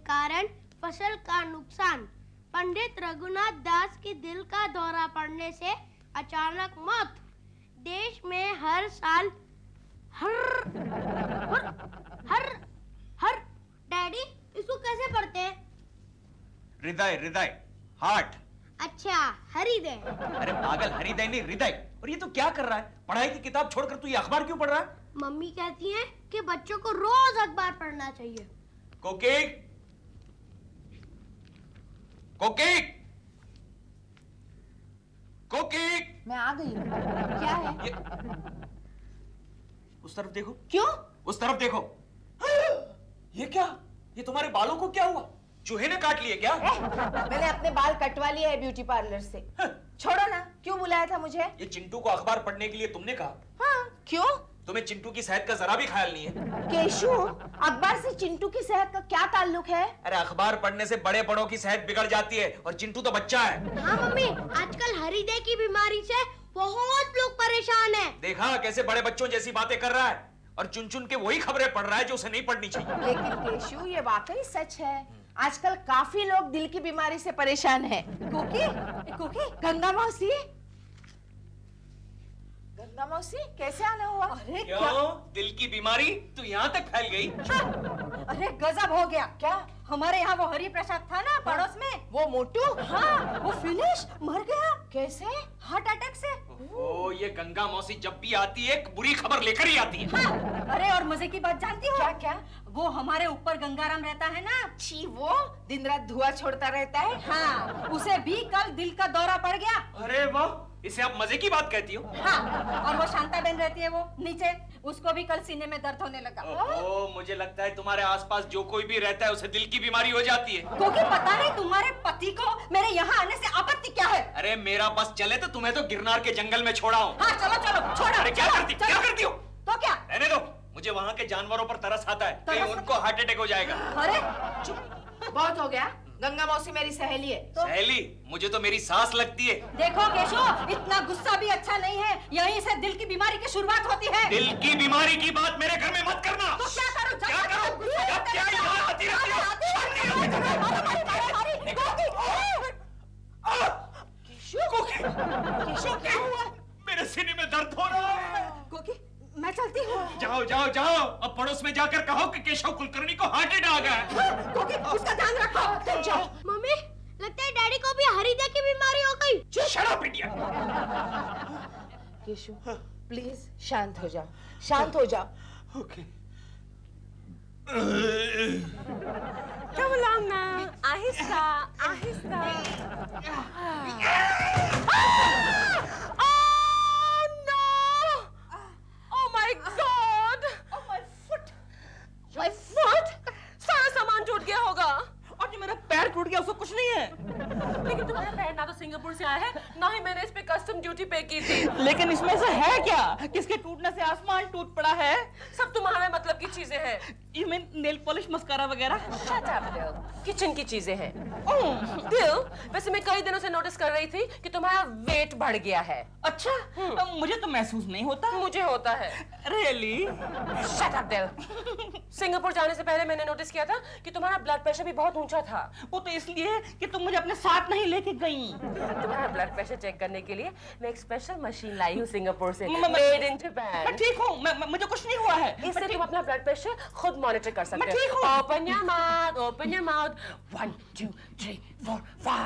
कारण फसल का नुकसान। पंडित रघुनाथ दास की दिल का दौरा पड़ने से अचानक मौत। देश में हर साल हर डैडी इसको कैसे पढ़ते हैं? हृदय, हृदय, हार्ट। अच्छा, हृदय। अरे पागल, हृदय नहीं, हृदय। और ये तो क्या कर रहा है? पढ़ाई की किताब छोड़कर तू ये अखबार क्यों पढ़ रहा है? मम्मी कहती हैं कि बच्चों को रोज अखबार पढ़ना चाहिए। कोकी, कोकी, कोकी। मैं आ गई हूँ। क्या है? उस तरफ देखो। क्यों? उस तरफ देखो। ये क्या? ये तुम्हारे बालों को क्या हुआ? चूहे ने काट लिए क्या? मैंने अपने बाल कटवा लिए है ब्यूटी पार्लर से। छोड़ो ना, क्यों बुलाया था मुझे? ये चिंटू को अखबार पढ़ने के लिए तुमने कहा? हाँ, क्यों? तुम्हें चिंटू की सेहत का जरा भी ख्याल नहीं है। केशु, अखबार से चिंटू की सेहत का क्या ताल्लुक है? अरे अखबार पढ़ने से बड़े बड़ों की सेहत बिगड़ जाती है और चिंटू तो बच्चा है। हाँ मम्मी, आजकल हृदय की बीमारी से बहुत लोग परेशान हैं। देखा कैसे बड़े बच्चों जैसी बातें कर रहा है और चुन चुन के वही खबरें पढ़ रहा है जो उसे नहीं पढ़नी चाहिए। लेकिन केशु, ये वाकई सच है। आजकल काफी लोग दिल की बीमारी से परेशान हैं। कुकी, गंगा मौसी, गंगा मौसी, कैसे आना हुआ? अरे क्यों? दिल की बीमारी तो यहाँ तक फैल गई? अरे गजब हो गया। क्या? हमारे यहाँ वो हरि प्रसाद था ना पड़ोस में, वो मोटू, हाँ, वो फिनिश मर गया। कैसे? हार्ट अटैक से। ओ, ये गंगा मौसी जब भी आती है एक बुरी खबर लेकर ही आती है। हाँ। अरे और मजे की बात जानती हो? क्या क्या? वो हमारे ऊपर गंगाराम रहता है ना, छी, वो दिन रात धुआं छोड़ता रहता है। हाँ, उसे भी कल दिल का दौरा पड़ गया। अरे वाह, इसे आप मजे की बात कहती हो? हाँ, और वो शांता बहन रहती है वो नीचे, उसको भी कल सीने में दर्द होने लगा। ओह, मुझे लगता है तुम्हारे आसपास जो कोई भी रहता है उसे दिल की बीमारी हो जाती है। क्योंकि पता नहीं तुम्हारे पति को मेरे यहाँ आने से आपत्ति क्या है? अरे मेरा बस चले तो तुम्हें तो गिरनार के जंगल में छोड़ा हूँ। हाँ, चलो चलो, छोड़ो। अरे क्या करती हो? तो क्या? रहने दो, मुझे वहाँ के जानवरों पर तरस आता है, कहीं उनको हार्ट अटैक हो जाएगा। अरे चुप, बहुत हो गया। गंगा मौसी मेरी सहेली है। तो सहेली? मुझे तो मेरी सास लगती है। देखो केशव, इतना गुस्सा भी अच्छा नहीं है। यहीं से दिल की बीमारी की शुरुआत होती है। दिल की बीमारी की बात मेरे घर में मत करना। तो क्या करूं? क्या करूं? क्या यहाँ आती रहती हो? केशव, क्या हुआ? मेरे सीने में दर्द हो रहा है। कोकी, मैं चलती हूँ। जाओ जाओ जाओ, अब पड़ोस में जाकर कहो कि केशव कुलकर्णी को हार्ट अटैक आ गया। कोकी, उसका ध्यान रखो। तुम जाओ। मम्मी, लगता है डैडी को भी हृदय की बीमारी हो गई। Shut up idiot. Keshav, please शांत हो जाओ, शांत हो जाओ। ओके। Come along now. आहिस्ता, आहिस्ता। Oh no! Oh my God! Oh my foot! My foot? सारा सामान टूट गया होगा। और जो मेरा पैर टूट गया उसको कुछ नहीं है। लेकिन तुम्हारा पैर ना तो सिंगापुर से आया है, ना ही मैंने इस पे कस्टम ड्यूटी पे की थी। लेकिन इसमें से है क्या? किसके टूटने से आसमान टूट पड़ा है? सब तुम्हारे मतलब की चीजें हैं। You mean nail polish, mascara वगैरह? Shut up, Bill. किचन की चीजें हैं। Bill, वैसे मैं कई दिनों से नोटिस कर रही थी कि तुम्हारा वेट बढ़ गया है। अच्छा, मुझे तो महसूस नहीं होता। मुझे होता है। Really? Shut up, Bill. Singapore जाने से पहले मैंने नोटिस किया था कि तुम्हारा ब्लड प्रेशर भी बहुत ऊंचा था। वो तो इसलिए कि तुम मुझे अपने साथ नहीं लेके गई। तुम्हारा ब्लड प्रेशर चेक करने के लिए मैं एक स्पेशल मशीन लाई हूँ सिंगापुर से, मैं मेड इन जापान। मैं ठीक हूँ, मुझे कुछ नहीं हुआ है। इससे तुम अपना ब्लड प्रेशर खुद मॉनिटर कर सकते मैं ठीक हूँ। Open your mouth, open your mouth. 1, 2, 3, 4, 5.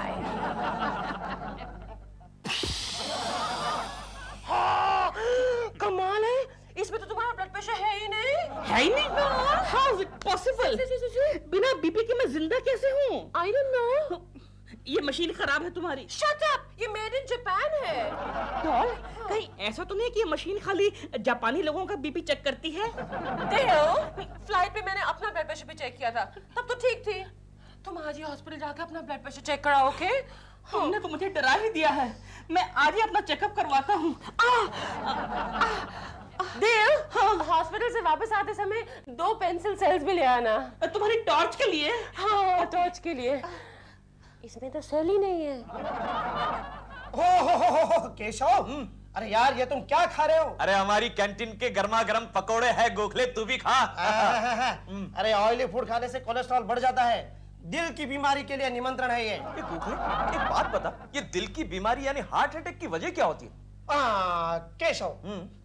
कमाल है, इसमें तो तुम्हारा ब्लड प्रेशर है ही नहीं। है ही नहीं? How is it possible? बिना बीपी के मैं जिंदा कैसे हूँ? I don't know. ये मशीन खराब है तुम्हारी। Shut up, ये मेड इन जापान है। डॉल, कहीं ऐसा तो नहीं कि ये मशीन खाली जापानी लोगों का बीपी चेक करती है? देव, फ्लाइट पे मैंने अपना ब्लड प्रेशर भी चेक किया था, तब तो ठीक थी। तुम आज ही हॉस्पिटल जाकर अपना ब्लड प्रेशर चेक कराओ, ओके? तुमने तो मुझे डरा ही दिया है। मैं आज ही अपना चेकअप करवाता हूँ। देव, हॉस्पिटल से वापस आते समय 2 पेंसिल सेल्स भी ले आना। तुम्हारी टॉर्च के लिए? हाँ, टॉर्च के लिए। इसमें तो सेल ही नहीं है। हो केशव, अरे यार ये तुम क्या खा रहे हो? अरे हमारी कैंटीन के गर्मा गर्म पकोड़े हैं गोखले, तू भी खा। अरे ऑयली फूड खाने से कोलेस्ट्रॉल बढ़ जाता है। दिल की बीमारी के लिए निमंत्रण है ये। गोखले, एक बात बता, ये दिल की बीमारी यानी हार्ट अटैक की वजह क्या होती है? केशव,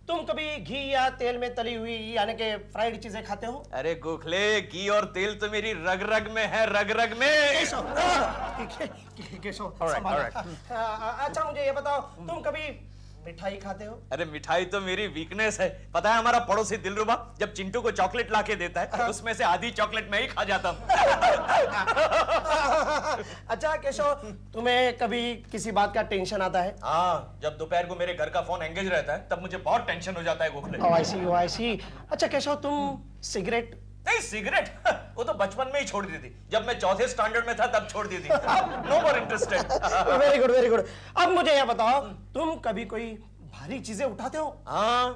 तुम कभी घी या तेल में तली हुई यानी कि फ्राइड चीजें खाते हो? अरे गोखले, घी और तेल तो मेरी रग रग में है, रग रग में। केशव, केशव, Alright, संभालो। alright. अच्छा मुझे ये बताओ, तुम कभी मिठाई खाते हो? अरे मिठाई तो मेरी वीकनेस है। पता है हमारा पड़ोसी दिलरुबा जब चिंटू को चॉकलेट लाके देता है उसमें से आधी चॉकलेट मैं ही खा जाता हूँ। अच्छा केशव, तुम्हें कभी किसी बात का टेंशन आता है? हाँ, जब दोपहर को मेरे घर का फोन एंगेज रहता है तब मुझे बहुत टेंशन हो जाता है गोखले। ओ आई सी। अच्छा केशव, तुम सिगरेट? नहीं, सिगरेट वो तो बचपन में ही छोड़ दी थी। जब मैं चौथे स्टैंडर्ड में था तब छोड़ दी थी। अब no more interested. Very good very good. अब मुझे ये बताओ, तुम कभी कोई भारी चीजें उठाते हो? हाँ,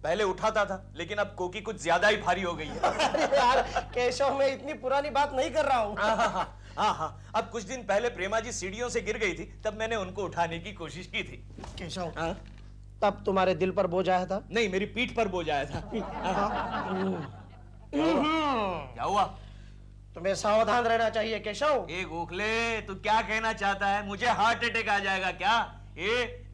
पहले उठाता था लेकिन अब कोकी कुछ ज्यादा ही भारी हो गई है। अरे यार केशव, मैं इतनी पुरानी बात नहीं कर रहा हूँ। हाँ, अब कुछ दिन पहले प्रेमा जी सीढ़ियों से गिर गई थी, तब मैंने उनको उठाने की कोशिश की थी। केशव, हाँ? तब तुम्हारे दिल पर बोझ आया था? नहीं, मेरी पीठ पर बोझ आया था। क्या हुआ? तुम्हें सावधान रहना चाहिए केशव। ए गोखले, तू क्या कहना चाहता है? मुझे हार्ट अटैक आ जाएगा क्या?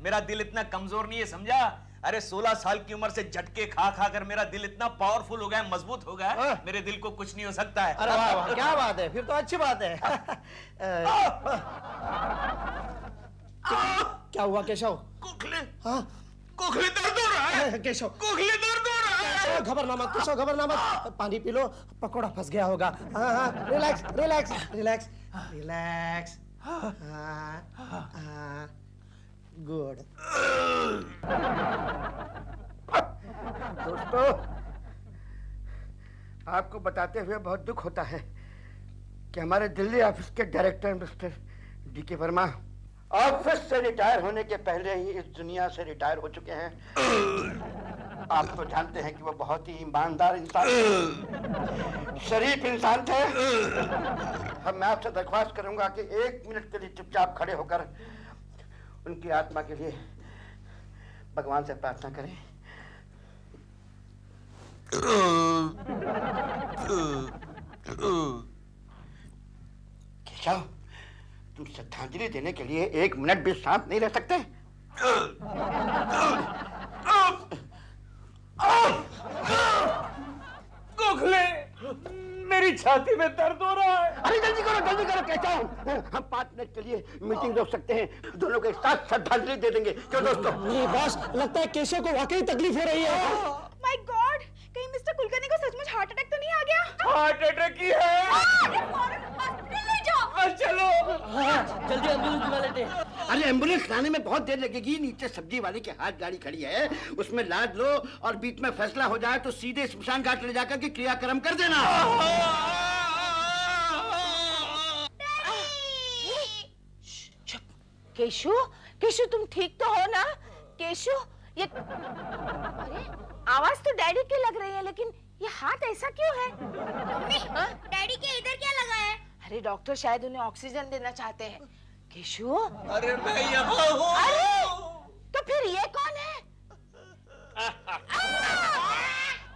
मेरा दिल इतना कमजोर नहीं है, समझा? अरे 16 साल की उम्र से झटके खा खा कर मेरा दिल इतना पावरफुल हो गया, मजबूत हो गया, मेरे दिल को कुछ नहीं हो सकता है। अरे वाह वाह, क्या बात है, फिर तो अच्छी बात है। क्या हुआ केशव? गोखले, हाँ गोखले दर्द हो रहा है। केशव, गोखले दर्द हो रहा है। घबरना मत केशव, घबरना मत। पानी पी लो, पकौड़ा फंस गया होगा। हाँ, relax relax relax relax. Good. दोस्तों, आपको बताते हुए बहुत दुख होता है कि हमारे दिल्ली ऑफिस के director mister DK Verma office से रिटायर होने के पहले ही इस दुनिया से रिटायर हो चुके हैं। आप तो जानते हैं कि वो बहुत ही ईमानदार इंसान थे, शरीफ इंसान थे। अब मैं आपसे दरख्वास्त करूंगा कि 1 मिनट के लिए चुपचाप खड़े होकर उनकी आत्मा के लिए भगवान से प्रार्थना करें। केशव, तुम श्रद्धांजलि देने के लिए 1 मिनट भी शांत नहीं रह सकते? गोखले, मेरी छाती में दर्द हो रहा है। अरे जल्दी करो केशव। हम 5 मिनट के लिए मीटिंग रोक सकते हैं, दोनों को एक साथ श्रद्धांजलि दे देंगे। क्यों दोस्तों? नहीं बॉस, लगता है केशव को वाकई तकलीफ हो रही है। माय गॉड, कहीं मिस्टर कुलकर्णी को सचमुच हार्ट अटैक तो नहीं आ गया? हार्ट अटैक ही है। फौरन हॉस्पिटल ले जाओ। चलो। जल्दी एम्बुलेंस बुला लेते हैं। अरे एम्बुलेंस लाने में बहुत देर लगेगी। नीचे सब्जी वाले के हाथ गाड़ी खड़ी है, उसमें लाद लो और बीच में फैसला हो जाए तो सीधे स्मशान घाट ले जाकर के क्रियाक्रम कर देना। केशु, केशु तुम ठीक तो हो ना? केशु, ये अरे आवाज तो डैडी की लग रही है, लेकिन ये हाथ ऐसा क्यों है? मम्मी, डैडी के इधर क्या लगा है? अरे डॉक्टर शायद उन्हें ऑक्सीजन देना चाहते हैं। केशु, अरे मैं यहाँ हूँ। अरे तो फिर ये कौन है?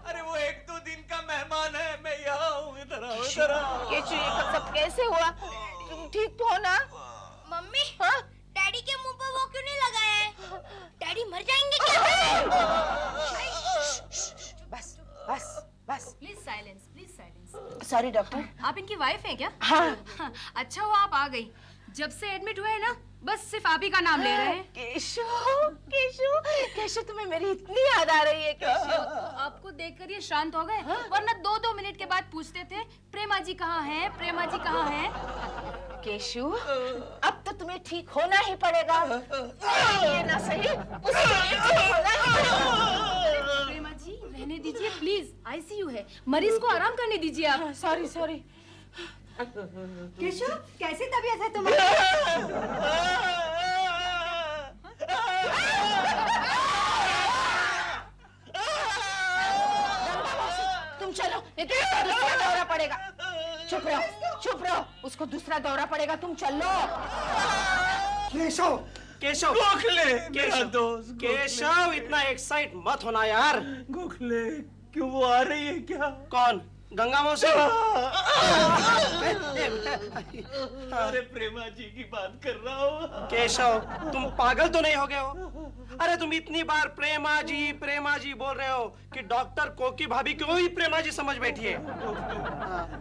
अरे वो 1-2 दिन का मेहमान है, मैं यहाँ हूँ। इधर आओ, इधर आओ। केशु, ये सब कैसे हुआ? तुम ठीक तो हो ना? मम्मी, हाँ? डैडी के मुंह पर वो क्यों नहीं लगा है? डैडी मर जाएंगे क्या? बस बस बस। Please silence. Sorry doctor. आप इनकी वाइफ हैं क्या? हाँ। अच्छा हुआ आप आ गई। जब से एडमिट हुए हैं ना, बस सिर्फ आप ही का नाम ले रहे हैं। केशु, केशु, केशु, तुम्हें मेरी इतनी याद आ रही है केशु। आपको देखकर ये शांत हो गए, वरना 2-2 मिनट के बाद पूछते थे प्रेमा जी कहाँ हैं, प्रेमा जी कहाँ हैं। केशु, अब तो तुम्हें ठीक होना ही पड़ेगा। ये ना सही, उसके लिए ठीक होना ही पड़ेगा। प्रेमा जी रहने दीजिए प्लीज, आईसीयू है, मरीज को आराम करने दीजिए आप। Sorry sorry. केशु, कैसी तबीयत है तुम्हारी? तुम चलो, नहीं तो उसको दूसरा दौरा पड़ेगा। चुप रहो, उसको दूसरा दौरा पड़ेगा, तुम चलो। केशव, केशव, गोखले, मेरा केशव, दोस्त। केशव, इतना एक्साइट मत होना यार। गोखले, क्यों वो आ रही है क्या? कौन? गंगा मौसी। अरे प्रेमा जी की बात कर रहा हूँ। केशव, तुम पागल तो नहीं हो गए हो? अरे तुम इतनी बार प्रेमा जी बोल रहे हो कि डॉक्टर कोकी भाभी को ही प्रेमा जी समझ बैठी है।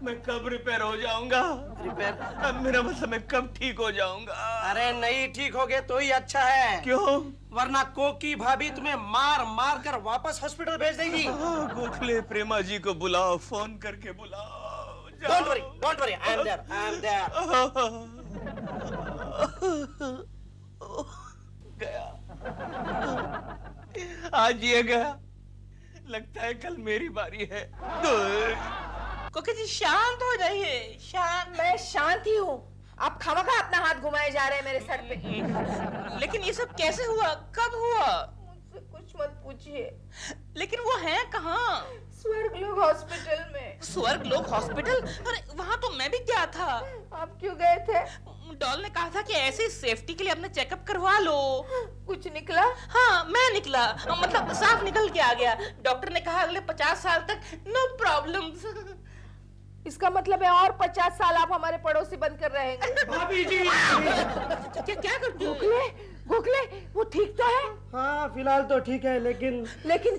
मैं कब रिपेयर हो जाऊंगा? रिपेयर? अब मेरा मतलब मैं कब ठीक हो जाऊंगा? अरे नहीं ठीक हो गए तो ही अच्छा है। क्यों? वरना कोकी भाभी तुम्हें मार मार कर वापस हॉस्पिटल भेज देगी। गोखले, प्रेमा जी को बुलाओ, फोन करके बुलाओ। Don't worry, I am there. गया, आज ये गया, लगता है कल मेरी बारी है। कोकी जी शांत हो जाइए, शांत। मैं शांत ही हूँ। आप खामखा अपना हाथ घुमाए जा रहे हैं मेरे सर पे। लेकिन ये सब कैसे हुआ, कब हुआ? मुझसे कुछ मत पूछिए। लेकिन वो है कहाँ? स्वर्गलोक हॉस्पिटल में। स्वर्गलोक हॉस्पिटल? अरे वहाँ तो मैं भी गया था। आप क्यों गए थे? डॉल ने कहा था कि ऐसे सेफ्टी के लिए अपने चेकअप करवा लो। कुछ निकला? हाँ, मैं निकला, मतलब साफ निकल के आ गया। डॉक्टर ने कहा अगले 50 साल तक नो प्रॉब्लम्स। इसका मतलब है और 50 साल आप हमारे पड़ोसी बनकर रहेंगे। भाभी जी। क्या करती हो? गोखले, वो ठीक तो है? हाँ फिलहाल तो ठीक है, लेकिन लेकिन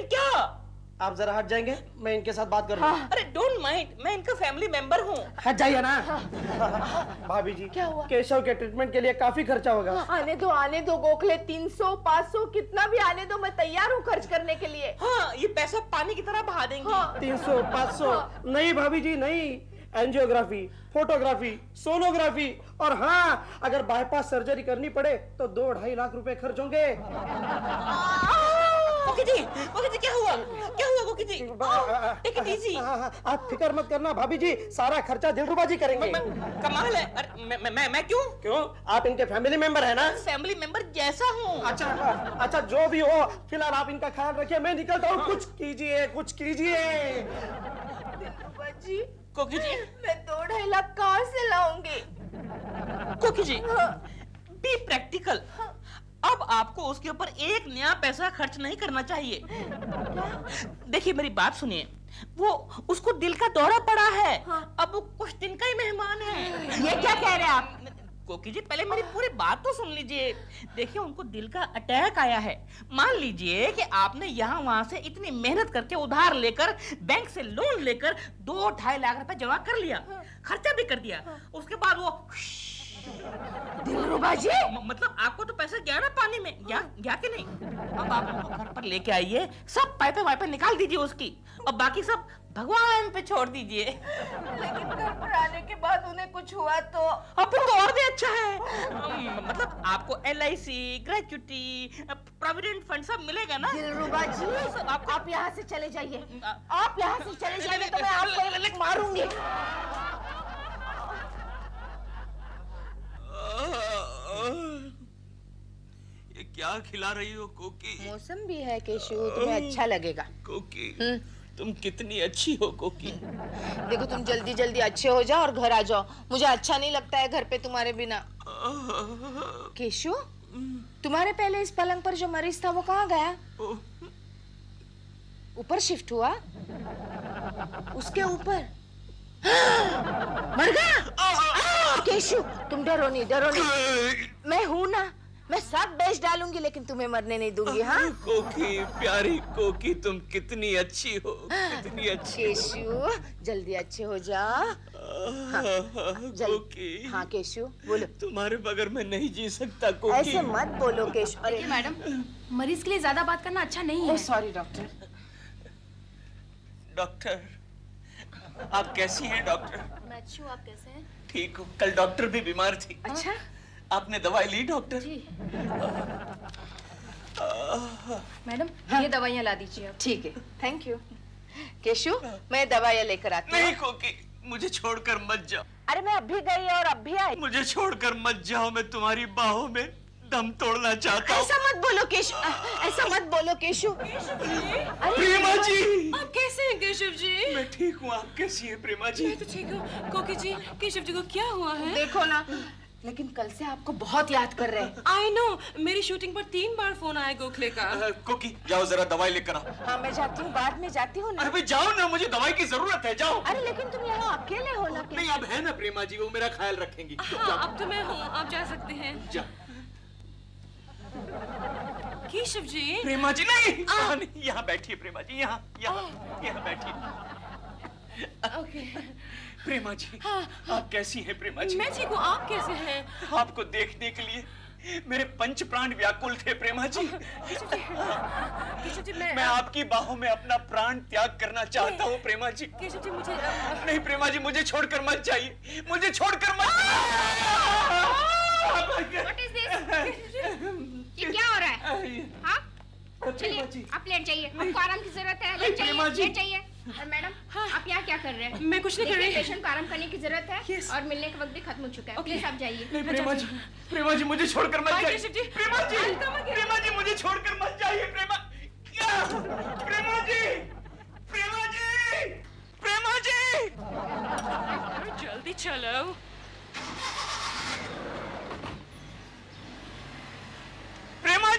क्या? आप जरा हट जाएंगे, मैं इनके साथ बात करूंगा। अरे डोंट माइंड, मैं इनका फैमिली मेंबर हूँ। हट जाइए ना। भाभी जी, क्या हुआ? केशव के ट्रीटमेंट के लिए काफी खर्चा होगा। आने दो गोखले, 300 500 कितना भी आने दो, मैं तैयार हूँ खर्च करने के लिए। हाँ, ये पैसा पानी की तरह बहा देंगे। 300 500 नहीं भाभी जी नहीं, एंजियोग्राफी, फोटोग्राफी, सोनोग्राफी और हाँ अगर बाईपास सर्जरी करनी पड़े तो 2-2.5 लाख रुपए खर्च होंगे। कोकी जी क्या हुआ कोकी जी? Take it easy. आप फिक्र मत करना भाभी जी, सारा खर्चा दिलरुबा जी करेंगे। कमाल है। अरे मैं क्यों? आप इनके फैमिली मेंबर है ना? फैमिली मेंबर जैसा हूँ। अच्छा जो भी हो, फिलहाल आप इनका ख्याल रखिए, मैं निकलता हूँ। कुछ कीजिए। जी, कोकी जी, मैं 2-2.5 लाख कहाँ से लाऊंगी? कोकी जी, बी प्रैक्टिकल। अब आपको उसके ऊपर एक नया पैसा खर्च नहीं करना चाहिए। देखिए मेरी बात सुनिए, वो उसको दिल का दौरा पड़ा है। अब वो कुछ दिन का ही मेहमान है। ये क्या कह रहे हैं आप? कोकी जी पहले मेरी पूरी बात तो सुन लीजिए। देखिए उनको दिल का अटैक आया है। मान लीजिए कि आपने यहाँ वहां से इतनी मेहनत करके उधार लेकर, बैंक से लोन लेकर 2-2.5 लाख रुपए जमा कर लिया, खर्चा भी कर दिया। उसके बाद वो दिलरुबा जी, मतलब आपको तो पैसा गया ना पानी में, गया कि नहीं? अब आप उनको घर पर लेके आइए, सब पाइपे वाइपे निकाल दीजिए उसकी, और बाकी सब भगवान पे छोड़ दीजिए। लेकिन घर पर आने के बाद उन्हें कुछ हुआ तो? अब फिर तो और भी अच्छा है। मतलब आपको LIC, ग्रेच्युटी, प्रोविडेंट फंड सब मिलेगा ना? दिलरुबा जी, आप यहाँ से चले जाइए। आप यहाँ से चले जाइए तो मैं आपको मारूंगी। ये क्या खिला रही हो कोकी? मौसम भी है केशु, तुम्हें अच्छा लगेगा। कोकी, तुम कितनी अच्छी हो कोकी। देखो तुम जल्दी जल्दी अच्छे हो जाओ और घर आ जाओ, मुझे अच्छा नहीं लगता है घर पे तुम्हारे बिना। केशु, तुम्हारे पहले इस पलंग पर जो मरीज था वो कहाँ गया? ऊपर शिफ्ट हुआ? उसके ऊपर मर गया? केशु तुम डरो नहीं, मैं हूं ना, मैं सब बेच डालूंगी लेकिन तुम्हें मरने नहीं दूंगी। हाँ कोकी, प्यारी कोकी, तुम कितनी अच्छी हो, कितनी अच्छी। केशु जल्दी अच्छे हो जा। कोकी, हाँ केशु बोलो। तुम्हारे बगैर मैं नहीं जी सकता कोकी। ऐसे मत बोलो केशु। अरे मैडम, मरीज के लिए ज्यादा बात करना अच्छा नहीं है। Sorry doctor. डॉक्टर, आप कैसी हैं डॉक्टर? मैं अच्छी हूँ, आप कैसे हैं? ठीक हूँ। कल डॉक्टर भी बीमार थी। अच्छा, आपने दवाई ली डॉक्टर? जी। मैडम ये दवाइयाँ ला दीजिए आप। ठीक है, थैंक यू। केशु मैं दवाइयाँ लेकर आती हूँ। नहीं कोकी, मुझे छोड़कर मत जाओ। अरे मैं अभी गई और अब भी आई। मुझे छोड़कर मत जाओ, मैं तुम्हारी बाहों में दम तोड़ना चाहता हूँ। ऐसा मत बोलो केशु, ऐसा मत बोलो केशु। प्रेमा जी, आप कैसे हैं केशव जी? मैं ठीक हूँ, आप कैसी हैं प्रेमा जी? मैं तो ठीक हूँ। कोकी जी, केशव जी को क्या हुआ है? देखो ना, लेकिन कल से आपको बहुत याद कर रहे हैं। आई नो, मेरी शूटिंग पर 3 बार फोन आया गोखले का। कोकी जाओ जरा दवाई लेकर आओ। हाँ मैं जाती हूँ, बाद में जाती हूँ ना। अरे भाई जाओ ना, मुझे दवाई की जरूरत है, जाओ। अरे लेकिन तुम यहाँ अकेले हो ना। नहीं अब है ना प्रेमा जी, वो मेरा ख्याल रखेंगी। हाँ अब तो मैं हूँ, आप जा सकते हैं। जा। केशव जी। प्रेमा जी नहीं, यहाँ बैठिए प्रेमा जी, यहाँ बैठिए। ओके। प्रेमा जी आप कैसी हैं प्रेमा जी? मैं ठीक हूँ, आप कैसे हैं? आपको देखने के लिए मेरे पंच प्राण व्याकुल थे प्रेमा जी। केशव जी मैं आपकी बाहों में अपना प्राण त्याग करना चाहता हूँ प्रेमा जी। केशव जी मुझे नहीं प्रेमा जी, मुझे छोड़कर मत जाइए, मुझे छोड़कर मत। What is this? ये क्या हो रहा है? हाँ? चलिए आप लेट जाइए, आपको आराम की जरूरत है। लेट जाइए। और मैडम आप यहाँ क्या कर रहे हैं? मैं कुछ नहीं कर रही। पेशेंट को आराम करने की जरूरत है और मिलने का वक्त भी खत्म हो चुका है। प्लीज आप जाइए। नहीं प्रेमा जी मुझे छोड़कर मत जाइए। प्रेमा जी मुझे छोड़कर मत जाइए। प्रेमा जी जल्दी चलो। प्रेमा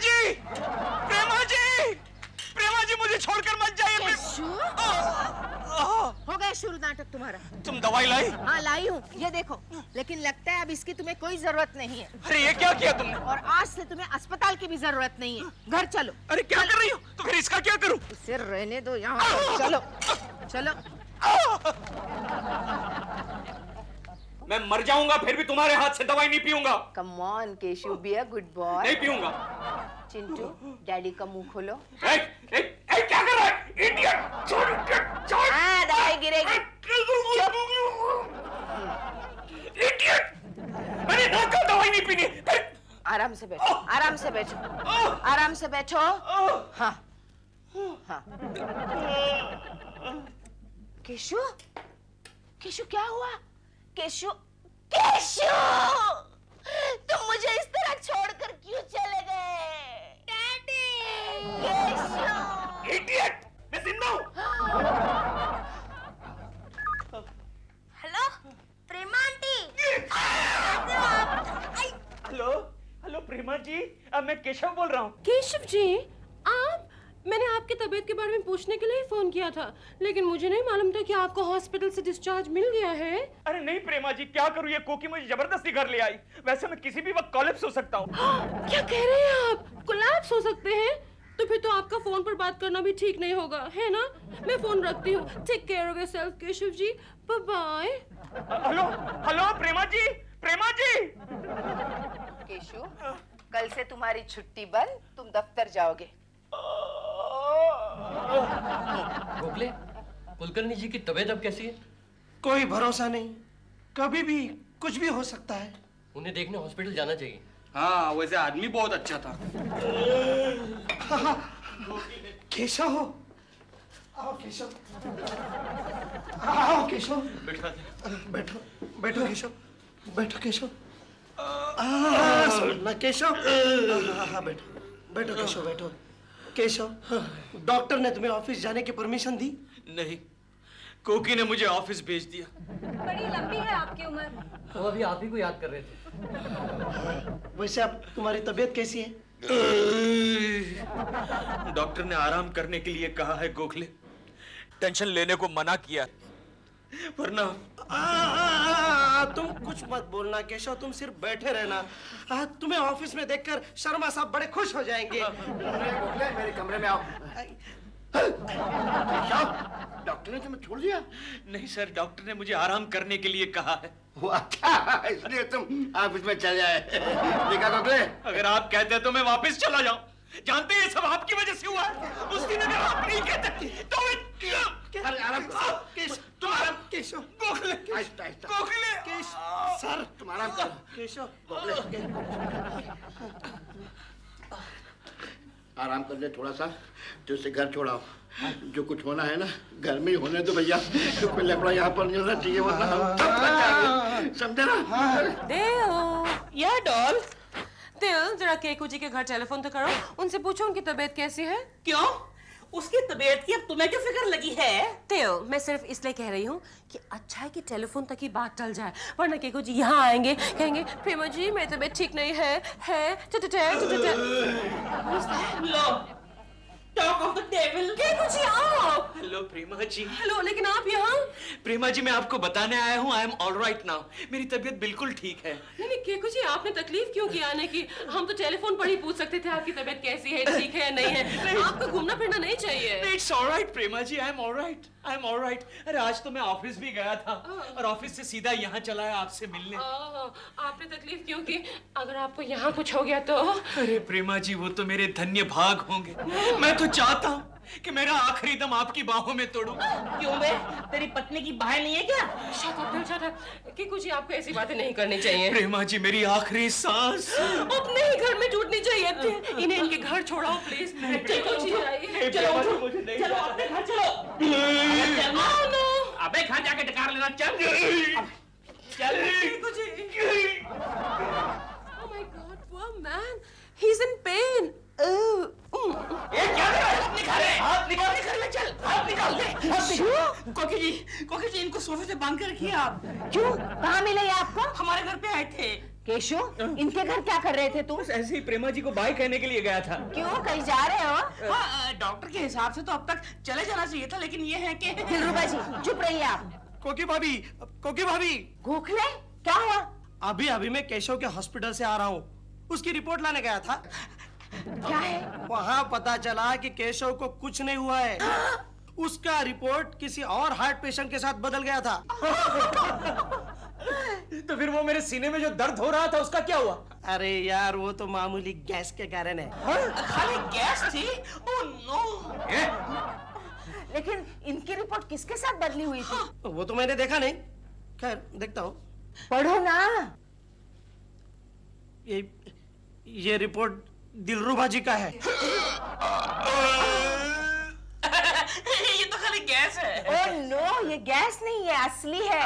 जी मुझे छोड़कर मत जाइए। हो गया शुरू नाटक तुम्हारा। तुम दवाई लाई? हाँ लाई हूँ, ये देखो। लेकिन लगता है अब इसकी तुम्हें कोई जरूरत नहीं है। अरे ये क्या किया तुमने? और आज से तुम्हें अस्पताल की भी जरूरत नहीं है। घर चलो। अरे क्या कर रही हो? तो फिर इसका क्या करूं? इसे रहने दो यहाँ। चलो। मैं मर जाऊंगा फिर भी तुम्हारे हाथ से दवाई नहीं पीऊंगा। Come on Keshav, be a good boy. नहीं पीऊंगा। चिंटू डैडी का मुंह खोलो। क्या कर रहा है? इडियट! छोड़। हाँ दवाई गिरेगी। इडियट! मैंने ना कहा दवाई नहीं पीनी। आराम से बैठो। हाँ। केशव क्या हुआ? केशव तुम मुझे इस तरह छोड़कर क्यों चले गए? केशव! इडियट! मैं जिंदा हूँ। हेलो प्रेमा आंटी। हेलो प्रेमा जी, अब मैं केशव बोल रहा हूँ। केशव जी आप, मैंने आपकी तबीयत के बारे में पूछने के लिए ही फोन किया था, लेकिन मुझे नहीं मालूम था कि आपको हॉस्पिटल से डिस्चार्ज मिल गया है। अरे नहीं प्रेमा जी, क्या करूँ, ये कोकी मुझे जबरदस्ती घर ले आई। वैसे मैं किसी भी वक्त कोलैप्स हो सकता हूँ। क्या कह रहे हैं आप? कोलैप्स हो सकते हैं? तो फिर तो आपका फोन पर बात करना भी ठीक नहीं होगा, है ना? मैं फोन रखती हूँ। Take care of yourself Keshav ji. Bye bye. Hello Prema ji. Keshav कल से तुम्हारी छुट्टी बंद, तुम दफ्तर जाओगे। गोखले, कुलकर्णी जी की तबीयत अब कैसी है? कोई भरोसा नहीं, कभी भी कुछ भी हो सकता है। उन्हें देखने हॉस्पिटल जाना चाहिए। हाँ वैसे आदमी बहुत अच्छा था। केशव हो, आओ केशव। आओ केशव। बैठो केशव। ना केशव। हाँ बैठो केशव। केशव डॉक्टर ने तुम्हें ऑफिस जाने की परमिशन दी? नहीं, कोकी ने मुझे ऑफिस भेज दिया। बड़ी लंबी है आपकी उम्र। वो अभी आप ही को याद कर रहे थे। वैसे अब तुम्हारी तबीयत कैसी है? डॉक्टर ने आराम करने के लिए कहा है गोखले, टेंशन लेने को मना किया, वरना तुम कुछ मत बोलना केशव, तुम सिर्फ बैठे रहना। तुम्हें ऑफिस में देखकर शर्मा साहब बड़े खुश हो जाएंगे। मेरे कमरे में आओ। डॉक्टर ने तुम्हें छोड़ दिया? नहीं सर, डॉक्टर ने मुझे आराम करने के लिए कहा है। वो अच्छा, इसलिए तुम ऑफिस में चले आए। देखा गोखले, अगर आप कहते तो मैं वापस चला जाऊं। जानते हैं ये सब आपकी वजह से हुआ है। उस दिन अगर आप नहीं कहते तो अरे आराम करो। केशव गोखले सर तुम आराम करो। केशव आराम कर ले थोड़ा सा, तो उसे घर छोड़ाओ। जो कुछ होना है ना घर में ही होने दो भैया। तो कोई लफड़ा यहाँ पर नहीं होना चाहिए, वरना समझे ना? दिल, या डॉल। दिल, जरा केकू जी के घर टेलीफोन तो करो, उनसे पूछो उनकी तबीयत कैसी है। क्यों? उसकी तबीयत की अब तुम्हें क्यों फिक्र लगी है? तेओ, मैं सिर्फ इसलिए कह रही हूँ कि अच्छा है कि टेलीफोन तक ही बात टल जाए, वरना केको जी यहाँ आएंगे, कहेंगे प्रेमा जी मेरी तबीयत ठीक नहीं है लो, टॉक ऑफ द डेविल। केको जी आओ। हेलो प्रेमा जी। हेलो, लेकिन आप यहाँ? प्रेमा जी मैं आपको बताने आया हूँ I am all right now, मेरी तबीयत बिल्कुल ठीक है। नहीं केको जी, आपने तकलीफ क्यों की आने की? हम तो टेलीफोन पर ही पूछ सकते थे आपकी तबीयत कैसी है, ठीक है नहीं है। आपको घूमना फिरना नहीं चाहिए। It's alright Prema ji, I am alright, I am alright. अरे आज तो मैं ऑफिस भी गया था और ऑफिस से सीधा यहाँ चला है आपसे मिलने। आपने तकलीफ क्यों की? अगर आपको यहाँ कुछ हो गया तो? अरे प्रेमा जी वो तो मेरे धन्य भाग होंगे। मैं तो चाहता हूँ कि मेरा आखिरी दम आपकी बाहों में तोड़ूं। क्यों बे? तेरी पत्नी की बाहें नहीं है क्या? Shut up. केको जी आपको ऐसी बातें नहीं करनी चाहिए। प्रेमा जी मेरी आखिरी सांस अपने ही घर में टूटनी चाहिए थी। इन्हें इनके घर छोड़ाओ प्लीज। केको जी आइए। चलो चलो अपने घर चलो। अबे घर जाके डकार लेना, चल चल। केको जी। Oh my God, poor man. He's in pain. ये क्या कर रहा है? अपने घर है। हाथ निकाल ले, चल हाथ निकाल दे। कोकी जी इनको सोफे से बांध के रखिए आप। क्यों? कहाँ मिले ये आपको? हमारे घर पे आए थे। केशु, इनके घर क्या कर रहे थे तुम? ऐसे ही प्रेमा जी को बाय कहने के लिए गया था। क्यों, कहीं जा रहे हो? हाँ, डॉक्टर के हिसाब से तो अब तक चले जाना चाहिए था, लेकिन ये है कि दिलरुबा जी चुप रहिए आप। कोकी भाभी गोखले, क्या हुआ? अभी मैं केशव के हॉस्पिटल से आ रहा हूँ, उसकी रिपोर्ट लाने गया था। क्या है? वहाँ पता चला कि केशव को कुछ नहीं हुआ है। उसका रिपोर्ट किसी और हार्ट पेशेंट के साथ बदल गया था। तो फिर वो मेरे सीने में जो दर्द हो रहा था उसका क्या हुआ? अरे यार वो तो मामूली गैस के कारण है। खाली गैस थी? Oh no. लेकिन इनकी रिपोर्ट किसके साथ बदली हुई थी? वो तो मैंने देखा नहीं, खैर देखता हूँ। पढ़ो ना। ये रिपोर्ट दिलरुबा जी का है। ये तो खाली गैस है। ओह नो, ये गैस नहीं, ये असली है।